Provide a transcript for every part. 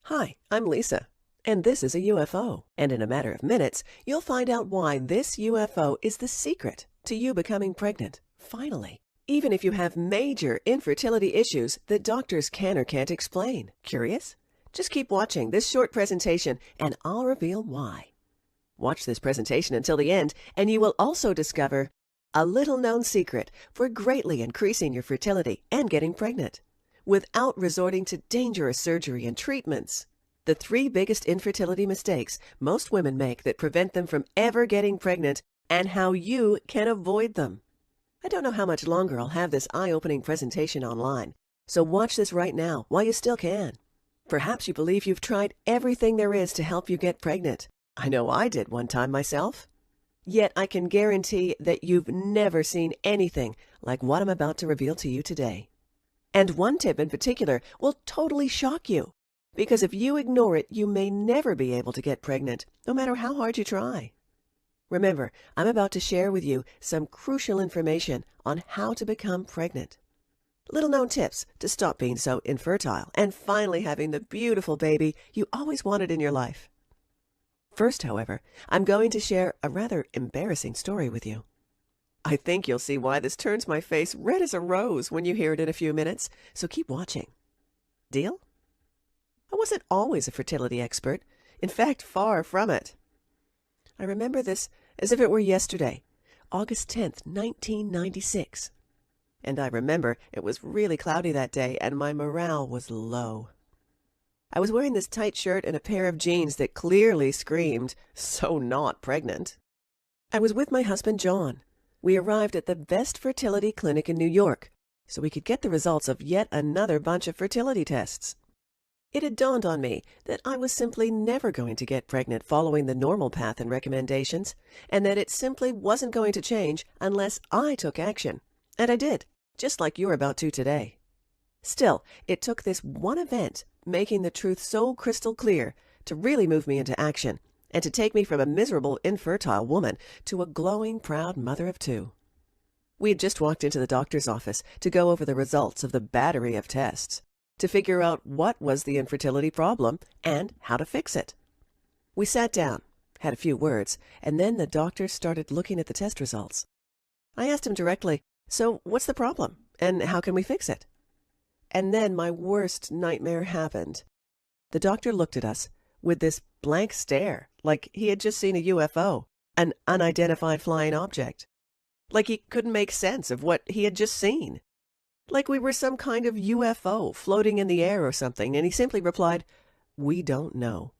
Hi, I'm Lisa, and this is a UFO. And in a matter of minutes, you'll find out why this UFO is the secret to you becoming pregnant, finally. Even if you have major infertility issues that doctors can or can't explain. Curious? Just keep watching this short presentation and I'll reveal why. Watch this presentation until the end, and you will also discover a little-known secret for greatly increasing your fertility and getting pregnant, without resorting to dangerous surgery and treatments. The 3 biggest infertility mistakes most women make that prevent them from ever getting pregnant, and how you can avoid them. I don't know how much longer I'll have this eye-opening presentation online, so watch this right now while you still can. Perhaps you believe you've tried everything there is to help you get pregnant. I know I did one time myself. Yet I can guarantee that you've never seen anything like what I'm about to reveal to you today. And one tip in particular will totally shock you, because if you ignore it, you may never be able to get pregnant, no matter how hard you try. Remember, I'm about to share with you some crucial information on how to become pregnant. Little-known tips to stop being so infertile and finally having the beautiful baby you always wanted in your life. First, however, I'm going to share a rather embarrassing story with you. I think you'll see why this turns my face red as a rose when you hear it in a few minutes, so keep watching. Deal? I wasn't always a fertility expert. In fact, far from it. I remember this as if it were yesterday, August 10th, 1996. And I remember it was really cloudy that day and my morale was low. I was wearing this tight shirt and a pair of jeans that clearly screamed, "So not pregnant." I was with my husband, John. We arrived at the best fertility clinic in New York, so we could get the results of yet another bunch of fertility tests. It had dawned on me that I was simply never going to get pregnant following the normal path and recommendations, and that it simply wasn't going to change unless I took action. And I did, just like you're about to today. Still, it took this one event, making the truth so crystal clear, to really move me into action, and to take me from a miserable, infertile woman to a glowing, proud mother of 2. We had just walked into the doctor's office to go over the results of the battery of tests, to figure out what was the infertility problem and how to fix it. We sat down, had a few words, and then the doctor started looking at the test results. I asked him directly, "So what's the problem, and how can we fix it?" And then my worst nightmare happened. The doctor looked at us with this blank stare, like he had just seen a UFO, an unidentified flying object. Like he couldn't make sense of what he had just seen. Like we were some kind of UFO floating in the air or something, and he simply replied, "We don't know."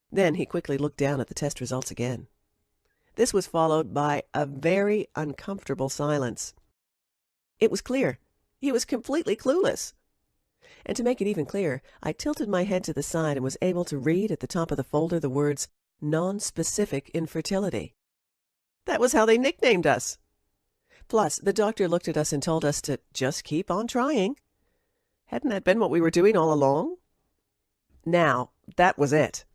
Then he quickly looked down at the test results again. This was followed by a very uncomfortable silence. It was clear. He was completely clueless. And to make it even clearer, I tilted my head to the side and was able to read at the top of the folder the words, "Non-specific infertility." That was how they nicknamed us. Plus, the doctor looked at us and told us to just keep on trying. Hadn't that been what we were doing all along? Now, that was it.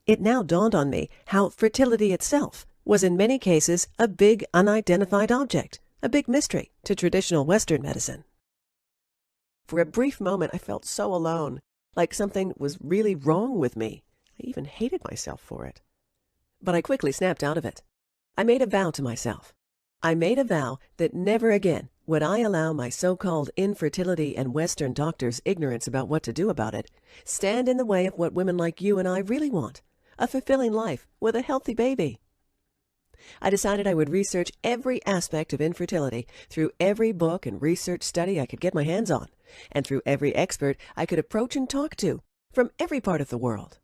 It now dawned on me how fertility itself was in many cases a big unidentified object, a big mystery to traditional Western medicine. For a brief moment, I felt so alone, like something was really wrong with me. I even hated myself for it. But I quickly snapped out of it. I made a vow to myself. I made a vow that never again would I allow my so-called infertility and Western doctors' ignorance about what to do about it stand in the way of what women like you and I really want, a fulfilling life with a healthy baby. I decided I would research every aspect of infertility through every book and research study I could get my hands on, and through every expert I could approach and talk to from every part of the world.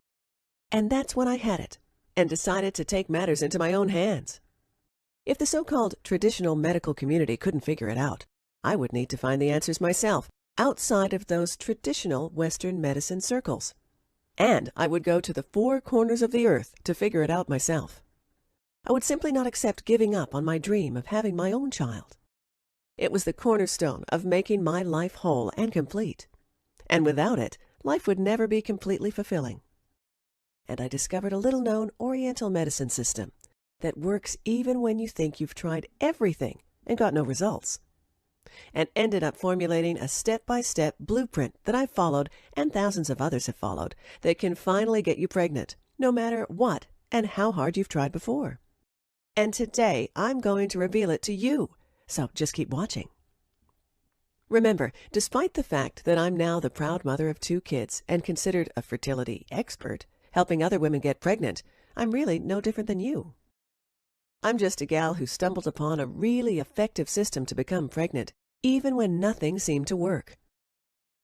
And that's when I had it, and decided to take matters into my own hands. If the so-called traditional medical community couldn't figure it out, I would need to find the answers myself, outside of those traditional Western medicine circles. And I would go to the 4 corners of the earth to figure it out myself. I would simply not accept giving up on my dream of having my own child. It was the cornerstone of making my life whole and complete. And without it, life would never be completely fulfilling. And I discovered a little-known Oriental medicine system that works even when you think you've tried everything and got no results. and ended up formulating a step-by-step blueprint that I've followed and thousands of others have followed that can finally get you pregnant, no matter what and how hard you've tried before. And today, I'm going to reveal it to you, so just keep watching. Remember, despite the fact that I'm now the proud mother of 2 kids and considered a fertility expert, helping other women get pregnant, I'm really no different than you. I'm just a gal who stumbled upon a really effective system to become pregnant, even when nothing seemed to work.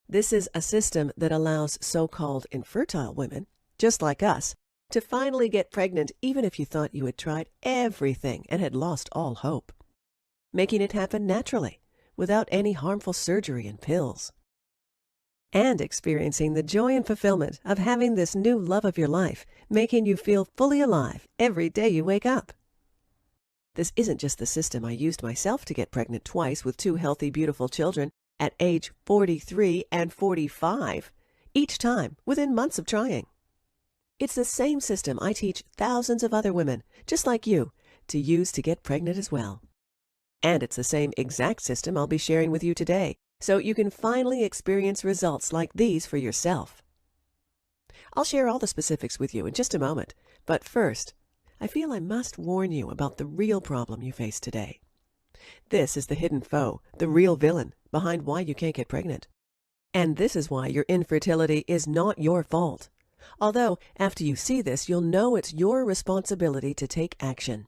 This is a system that allows so-called infertile women, just like us, to finally get pregnant even if you thought you had tried everything and had lost all hope, making it happen naturally, without any harmful surgery and pills, and experiencing the joy and fulfillment of having this new love of your life, making you feel fully alive every day you wake up. This isn't just the system I used myself to get pregnant twice with 2 healthy, beautiful children at age 43 and 45, each time within months of trying. It's the same system I teach thousands of other women, just like you, to use to get pregnant as well. And it's the same exact system I'll be sharing with you today, so you can finally experience results like these for yourself. I'll share all the specifics with you in just a moment, but first, I feel I must warn you about the real problem you face today. This is the hidden foe, the real villain, behind why you can't get pregnant. And this is why your infertility is not your fault. Although, after you see this, you'll know it's your responsibility to take action.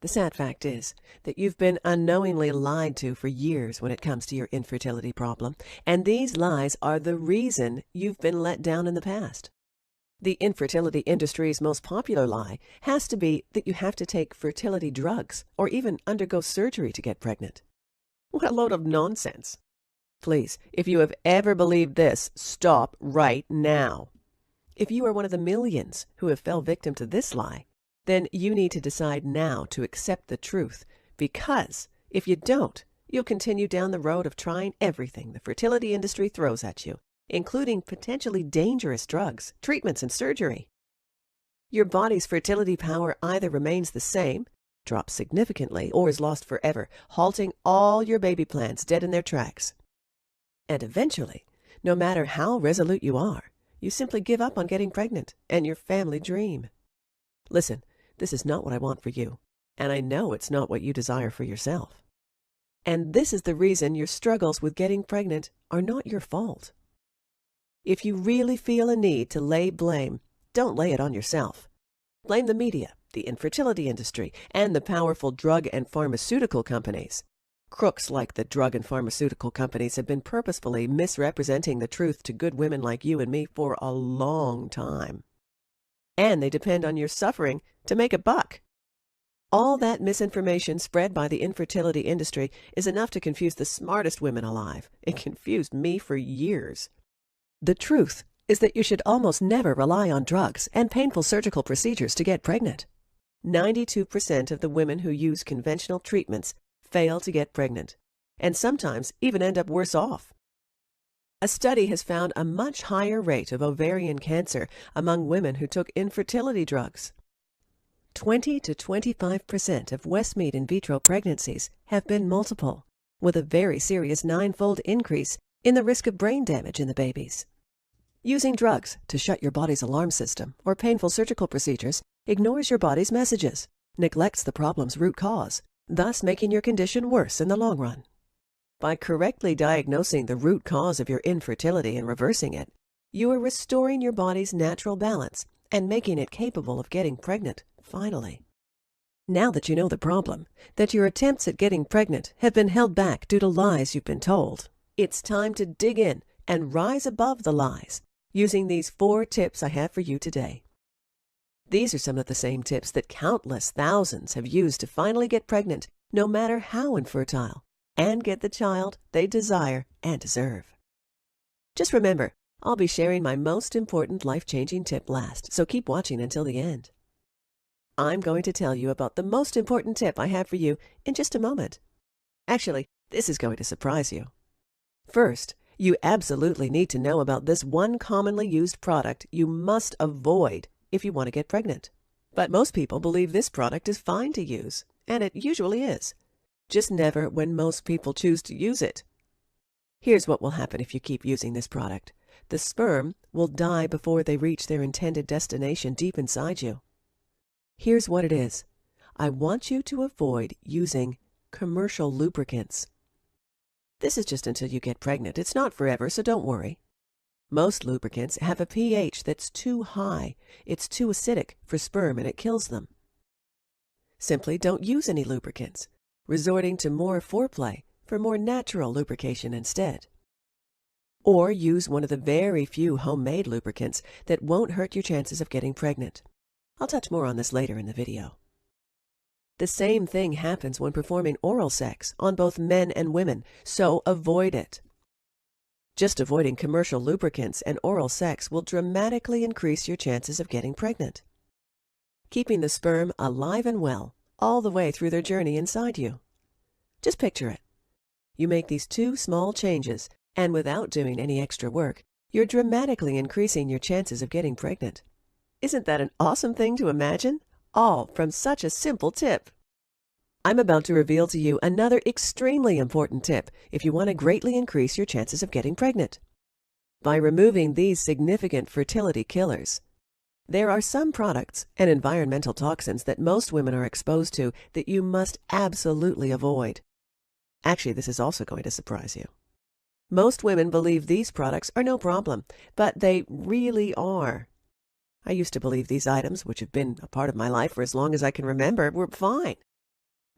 The sad fact is that you've been unknowingly lied to for years when it comes to your infertility problem, and these lies are the reason you've been let down in the past. The infertility industry's most popular lie has to be that you have to take fertility drugs or even undergo surgery to get pregnant. What a load of nonsense. Please, if you have ever believed this, stop right now. If you are one of the millions who have fell victim to this lie, then you need to decide now to accept the truth, because if you don't, you'll continue down the road of trying everything the fertility industry throws at you, including potentially dangerous drugs, treatments, and surgery. Your body's fertility power either remains the same, drops significantly, or is lost forever, halting all your baby plans dead in their tracks. And eventually, no matter how resolute you are, you simply give up on getting pregnant and your family dream. Listen, this is not what I want for you, and I know it's not what you desire for yourself. And this is the reason your struggles with getting pregnant are not your fault. If you really feel a need to lay blame, don't lay it on yourself. Blame the media, the infertility industry, and the powerful drug and pharmaceutical companies. Crooks like the drug and pharmaceutical companies have been purposefully misrepresenting the truth to good women like you and me for a long time. And they depend on your suffering to make a buck. All that misinformation spread by the infertility industry is enough to confuse the smartest women alive. It confused me for years. The truth is that you should almost never rely on drugs and painful surgical procedures to get pregnant. 92% of the women who use conventional treatments fail to get pregnant, and sometimes even end up worse off. A study has found a much higher rate of ovarian cancer among women who took infertility drugs. 20 to 25% of Westmead in vitro pregnancies have been multiple, with a very serious 9-fold increase in the risk of brain damage in the babies. Using drugs to shut your body's alarm system or painful surgical procedures ignores your body's messages, neglects the problem's root cause, thus making your condition worse in the long run. By correctly diagnosing the root cause of your infertility and reversing it, you are restoring your body's natural balance and making it capable of getting pregnant, finally. Now that you know the problem, that your attempts at getting pregnant have been held back due to lies you've been told, it's time to dig in and rise above the lies using these 4 tips I have for you today. These are some of the same tips that countless thousands have used to finally get pregnant, no matter how infertile, and get the child they desire and deserve. Just remember, I'll be sharing my most important life-changing tip last, so keep watching until the end. I'm going to tell you about the most important tip I have for you in just a moment. Actually, this is going to surprise you. First, you absolutely need to know about this one commonly used product you must avoid if you want to get pregnant. But most people believe this product is fine to use, and it usually is. just never when most people choose to use it. Here's what will happen if you keep using this product. The sperm will die before they reach their intended destination deep inside you. Here's what it is. I want you to avoid using commercial lubricants. This is just until you get pregnant. It's not forever, so don't worry. Most lubricants have a pH that's too high. It's too acidic for sperm and it kills them. Simply don't use any lubricants, resorting to more foreplay for more natural lubrication instead. Or use one of the very few homemade lubricants that won't hurt your chances of getting pregnant. I'll touch more on this later in the video. The same thing happens when performing oral sex on both men and women, so avoid it. Just avoiding commercial lubricants and oral sex will dramatically increase your chances of getting pregnant, keeping the sperm alive and well all the way through their journey inside you. Just picture it. You make these two small changes, and without doing any extra work, you're dramatically increasing your chances of getting pregnant. Isn't that an awesome thing to imagine? All from such a simple tip. I'm about to reveal to you another extremely important tip if you want to greatly increase your chances of getting pregnant. By removing these significant fertility killers, there are some products and environmental toxins that most women are exposed to that you must absolutely avoid. Actually, this is also going to surprise you. Most women believe these products are no problem, but they really are. I used to believe these items, which have been a part of my life for as long as I can remember, were fine.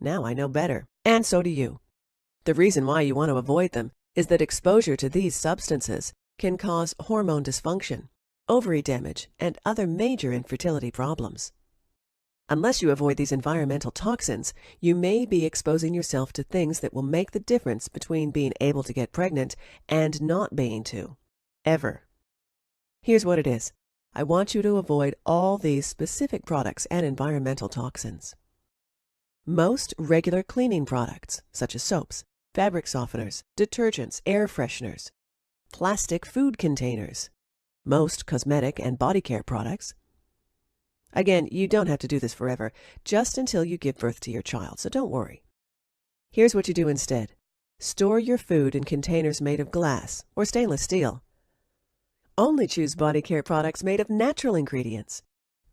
Now I know better, and so do you. The reason why you want to avoid them is that exposure to these substances can cause hormone dysfunction, ovary damage, and other major infertility problems. Unless you avoid these environmental toxins, you may be exposing yourself to things that will make the difference between being able to get pregnant and not being to, ever. Here's what it is. I want you to avoid all these specific products and environmental toxins. Most regular cleaning products, such as soaps, fabric softeners, detergents, air fresheners, plastic food containers, most cosmetic and body care products. Again, you don't have to do this forever, just until you give birth to your child, so don't worry. Here's what you do instead. Store your food in containers made of glass or stainless steel. Only choose body care products made of natural ingredients.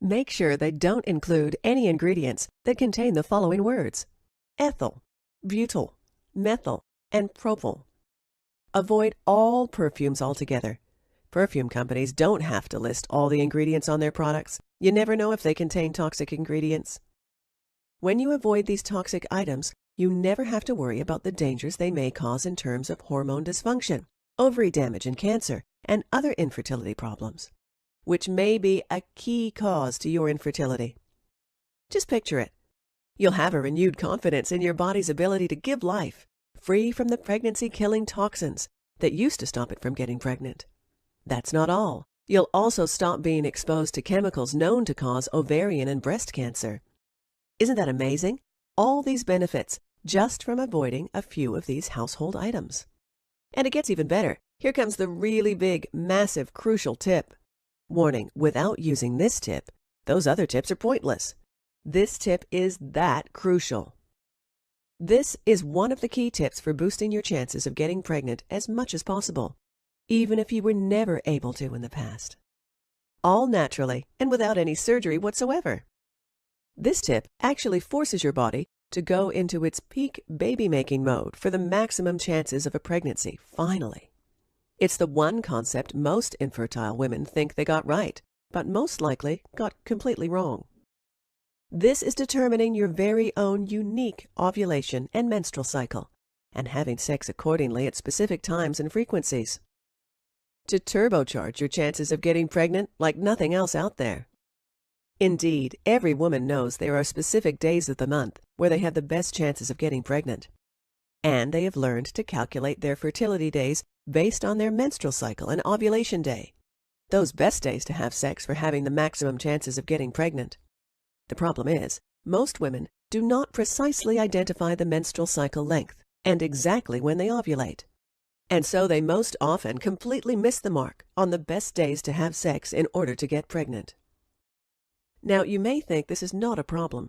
Make sure they don't include any ingredients that contain the following words: ethyl, butyl, methyl, and propyl. Avoid all perfumes altogether. Perfume companies don't have to list all the ingredients on their products. You never know if they contain toxic ingredients. When you avoid these toxic items, you never have to worry about the dangers they may cause in terms of hormone dysfunction, ovary damage and cancer, and other infertility problems, which may be a key cause to your infertility. Just picture it. You'll have a renewed confidence in your body's ability to give life, free from the pregnancy-killing toxins that used to stop it from getting pregnant. That's not all. You'll also stop being exposed to chemicals known to cause ovarian and breast cancer. Isn't that amazing? All these benefits just from avoiding a few of these household items. And it gets even better. Here comes the really big, massive, crucial tip. Warning, without using this tip, those other tips are pointless. This tip is that crucial. This is one of the key tips for boosting your chances of getting pregnant as much as possible, even if you were never able to in the past. All naturally and without any surgery whatsoever. This tip actually forces your body to go into its peak baby-making mode for the maximum chances of a pregnancy, finally. It's the one concept most infertile women think they got right, but most likely got completely wrong. This is determining your very own unique ovulation and menstrual cycle, and having sex accordingly at specific times and frequencies, to turbocharge your chances of getting pregnant like nothing else out there. Indeed, every woman knows there are specific days of the month where they have the best chances of getting pregnant, and they have learned to calculate their fertility days based on their menstrual cycle and ovulation day, those best days to have sex for having the maximum chances of getting pregnant. The problem is, most women do not precisely identify the menstrual cycle length and exactly when they ovulate, and so they most often completely miss the mark on the best days to have sex in order to get pregnant. Now, you may think this is not a problem